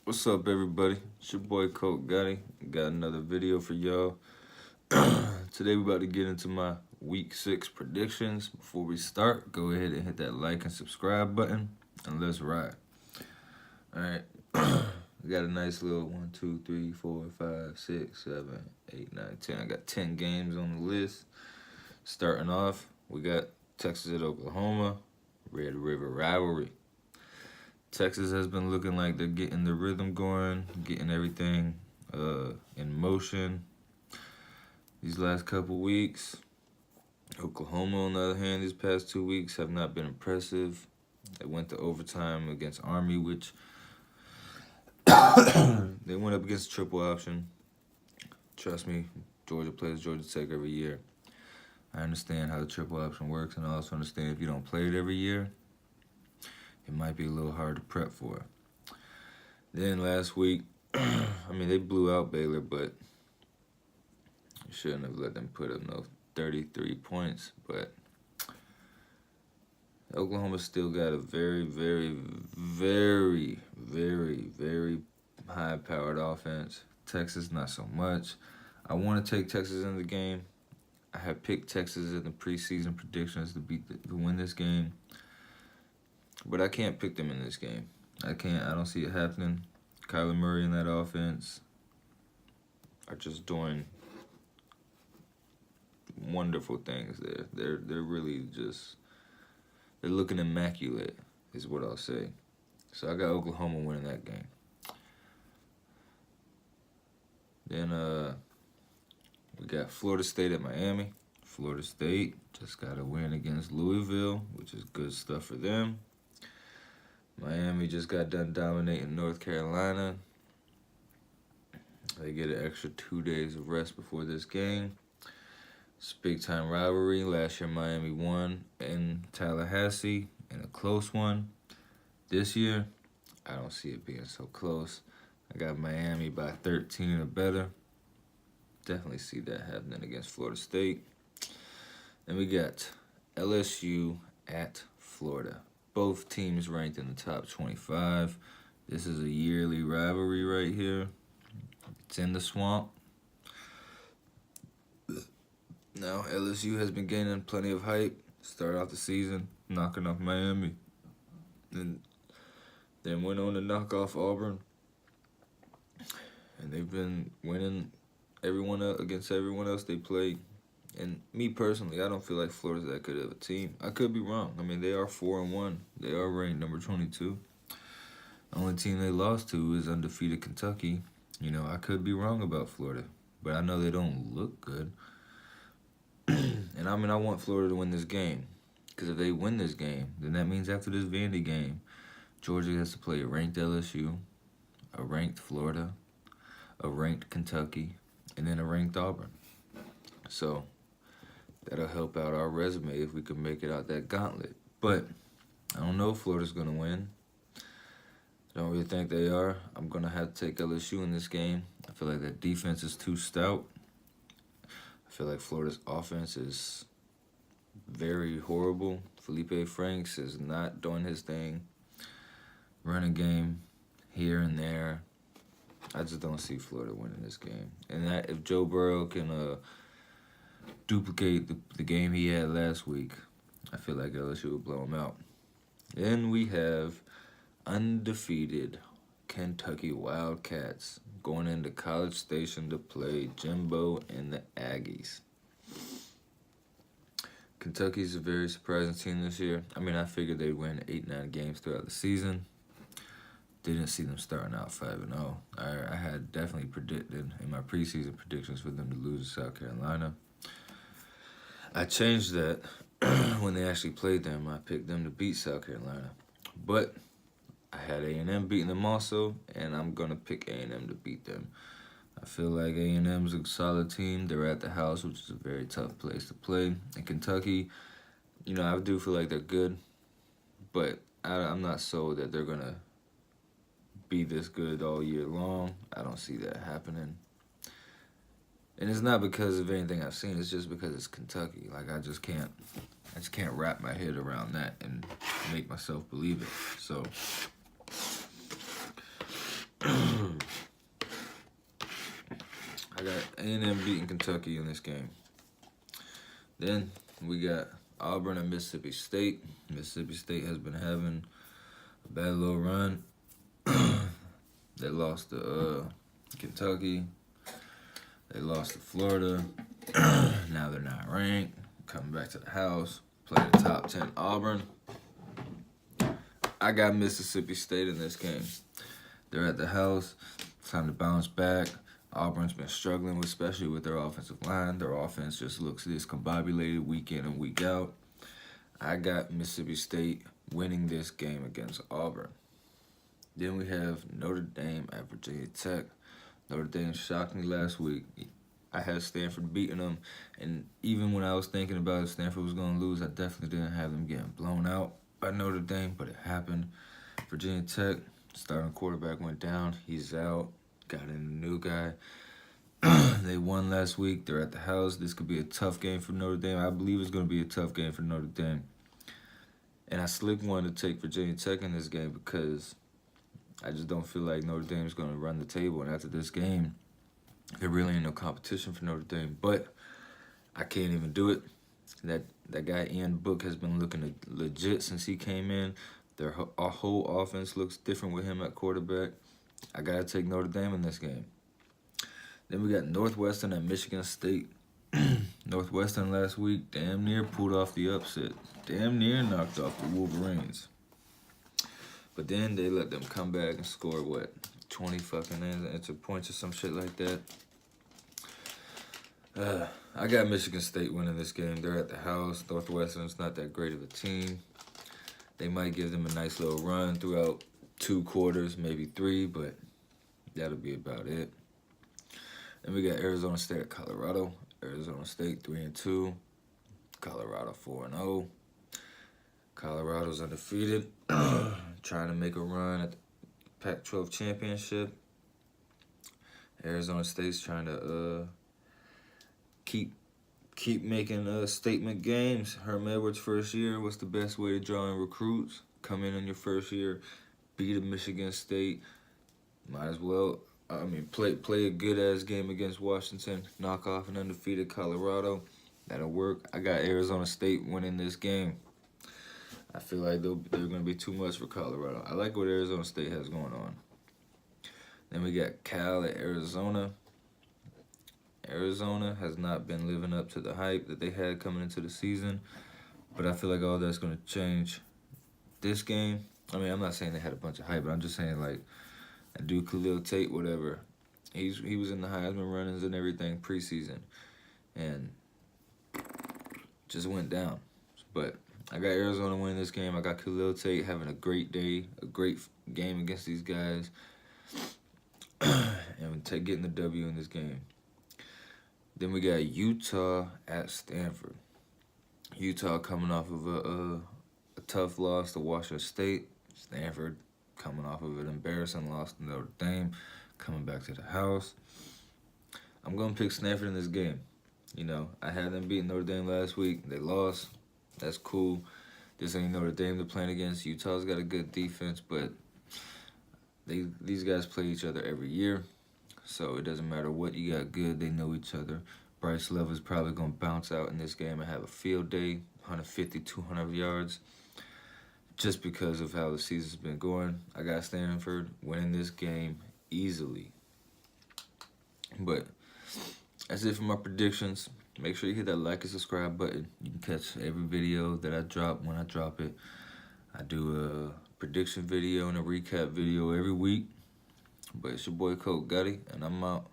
What's up, everybody? It's your boy Colt Gotti. Got another video for y'all. Today we're about to get into my week 6 predictions. Before we start, go ahead and hit that like and subscribe button, and let's ride. Alright. We got a nice little 1, 2, 3, 4, 5, 6, 7, 8, 9, 10. I got 10 games on the list. Starting off, we got Texas at Oklahoma, Red River rivalry. Texas has been looking like they're getting the rhythm going, getting everything in motion these last couple weeks. Oklahoma, on the other hand, these past 2 weeks have not been impressive. They went to overtime against Army, which they went up against a triple option. Trust me, Georgia plays Georgia Tech every year. I understand how the triple option works, and I also understand if you don't play it every year, it might be a little hard to prep for. Then last week, they blew out Baylor, but you shouldn't have let them put up no 33 points. But Oklahoma still got a very, very, very, very, very high-powered offense. Texas, not so much. I want to take Texas in the game. I have picked Texas in the preseason predictions to win this game. But I can't pick them in this game. I don't see it happening. Kyler Murray and that offense are just doing wonderful things there. They're really just, they're looking immaculate, is what I'll say. So I got Oklahoma winning that game. Then we got Florida State at Miami. Florida State just got a win against Louisville, which is good stuff for them. Miami just got done dominating North Carolina. They get an extra 2 days of rest before this game. It's a big-time rivalry. Last year, Miami won in Tallahassee in a close one. This year, I don't see it being so close. I got Miami by 13 or better. Definitely see that happening against Florida State. Then we got LSU at Florida. Both teams ranked in the top 25. This is a yearly rivalry right here. It's in the swamp. Now, LSU has been gaining plenty of hype. Start off the season, knocking off Miami. Then went on to knock off Auburn. And they've been winning against everyone else they played. And me personally, I don't feel like Florida's that good of a team. I could be wrong. They are 4-1. They are ranked number 22. The only team they lost to is undefeated Kentucky. I could be wrong about Florida, but I know they don't look good. And I want Florida to win this game, because if they win this game, then that means after this Vandy game, Georgia has to play a ranked LSU, a ranked Florida, a ranked Kentucky, and then a ranked Auburn. So that'll help out our resume if we can make it out that gauntlet. But I don't know if Florida's going to win. I don't really think they are. I'm going to have to take LSU in this game. I feel like that defense is too stout. I feel like Florida's offense is very horrible. Felipe Franks is not doing his thing. Running game here and there. I just don't see Florida winning this game. And if Joe Burrow can duplicate the game he had last week, I feel like LSU will blow him out. Then we have undefeated Kentucky Wildcats going into College Station to play Jimbo and the Aggies. Kentucky's a very surprising team this year. I figured they'd win 8-9 games throughout the season. Didn't see them starting out 5-0. I had definitely predicted in my preseason predictions for them to lose to South Carolina. I changed that when they actually played them. I picked them to beat South Carolina. But I had A&M beating them also, and I'm going to pick A&M to beat them. I feel like A&M's a solid team. They're at the house, which is a very tough place to play. In Kentucky, I do feel like they're good, but I'm not sold that they're going to be this good all year long. I don't see that happening. And it's not because of anything I've seen. It's just because it's Kentucky. I just can't wrap my head around that and make myself believe it. So I got A&M beating Kentucky in this game. Then we got Auburn and Mississippi State. Mississippi State has been having a bad little run. They lost to Kentucky. They lost to Florida. Now they're not ranked. Coming back to the house. Play the top 10 Auburn. I got Mississippi State in this game. They're at the house. Time to bounce back. Auburn's been struggling, especially with their offensive line. Their offense just looks discombobulated week in and week out. I got Mississippi State winning this game against Auburn. Then we have Notre Dame at Virginia Tech. Notre Dame shocked me last week. I had Stanford beating them, and even when I was thinking about if Stanford was going to lose, I definitely didn't have them getting blown out by Notre Dame, but it happened. Virginia Tech, starting quarterback went down. He's out. Got in a new guy. They won last week. They're at the house. This could be a tough game for Notre Dame. I believe it's going to be a tough game for Notre Dame. And I slick wanted to take Virginia Tech in this game because I just don't feel like Notre Dame is going to run the table. And after this game, there really ain't no competition for Notre Dame. But I can't even do it. That guy Ian Book has been looking legit since he came in. Our whole offense looks different with him at quarterback. I got to take Notre Dame in this game. Then we got Northwestern at Michigan State. Northwestern last week damn near pulled off the upset. Damn near knocked off the Wolverines. But then they let them come back and score, 20 fucking extra points or some shit like that. I got Michigan State winning this game. They're at the house. Northwestern's not that great of a team. They might give them a nice little run throughout 2 quarters, maybe 3, but that'll be about it. And we got Arizona State at Colorado. Arizona State 3-2. Colorado 4-0. Colorado's undefeated. Trying to make a run at the Pac-12 championship. Arizona State's trying to keep making statement games. Herm Edwards' first year. What's the best way to draw in recruits? Come in on your first year, beat a Michigan State. Might as well. Play a good-ass game against Washington. Knock off an undefeated Colorado. That'll work. I got Arizona State winning this game. I feel like they're going to be too much for Colorado. I like what Arizona State has going on. Then we got Cal at Arizona. Arizona has not been living up to the hype that they had coming into the season. But I feel like all that's going to change this game. I'm not saying they had a bunch of hype, but I'm just saying, like, that dude Khalil Tate, whatever, he was in the Heisman runnings and everything preseason. And just went down. But I got Arizona winning this game. I got Khalil Tate having a great day, a great game against these guys. And getting the W in this game. Then we got Utah at Stanford. Utah coming off of a tough loss to Washington State. Stanford coming off of an embarrassing loss to Notre Dame, coming back to the house. I'm going to pick Stanford in this game. I had them beating Notre Dame last week. They lost. That's cool. This ain't Notre Dame they're playing against. Utah's got a good defense, but these guys play each other every year. So it doesn't matter what you got good. They know each other. Bryce Love is probably going to bounce out in this game and have a field day, 150, 200 yards, just because of how the season's been going. I got Stanford winning this game easily. But that's it for my predictions. Make sure you hit that like and subscribe button. You can catch every video that I drop when I drop it. I do a prediction video and a recap video every week. But it's your boy Coach Gotti, and I'm out.